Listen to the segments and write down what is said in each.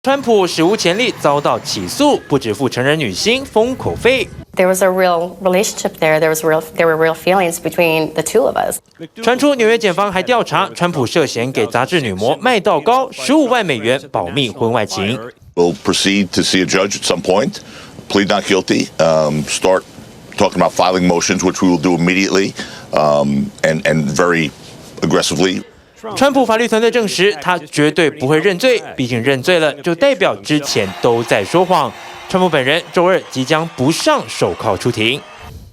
川普史无前例遭到起诉，不止付成人女星封口费。There was a real relationship there. There were real feelings between the two of us. 传出纽约检方还调查川普涉嫌给杂志女模麦道高15万美元保密婚外情。We'll proceed to see a judge at some point, plead not guilty, start talking about filing motions, which we will do immediately, and very aggressively. 川普法律团队证实，他绝对不会认罪，毕竟认罪了就代表之前都在说谎。川普本人周二即将不上手铐出庭。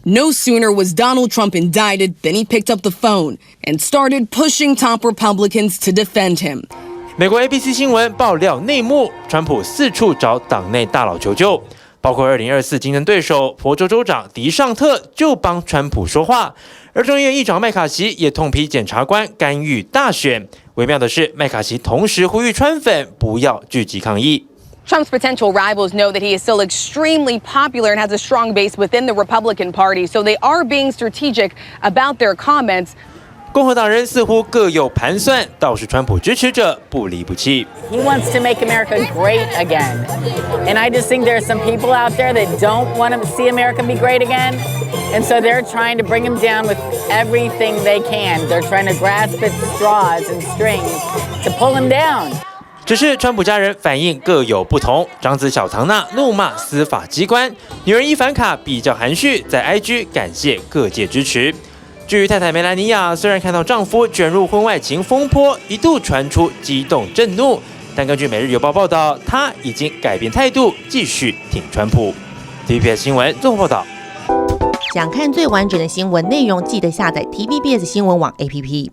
No sooner was Donald Trump indicted than he picked up the phone and started pushing top Republicans to defend him. 美国 ABC 新闻爆料内幕，川普四处找党内大佬求救，包括2024竞争对手佛州州长迪尚特就帮川普说话。而众议院议长麦卡锡也痛批检察官干预大选。微妙的是，麦卡锡同时呼吁川粉不要聚集抗议。Trump's potential rivals know that he is still extremely popular and has a strong base within the Republican Party, so they are being strategic about their comments. 共和党人似乎各有盘算，倒是川普支持者不离不弃。He wants to make America great again. And I just think there are some people out there that don't want to see America be great again. And so they're trying to bring him down with everything they can. They're trying to grasp at straws and strings to pull him down. 只是川普家人反应各有不同，长子小唐纳怒骂司法机关，女儿伊凡卡比较含蓄，在 IG 感谢各界支持。至于太太梅兰妮亚，虽然看到丈夫卷入婚外情风波，一度传出激动震怒，但根据《每日邮报》报道，她已经改变态度，继续挺川普。TVBS 新闻综合报道。想看最完整的新闻内容，记得下载 TVBS 新闻网 APP。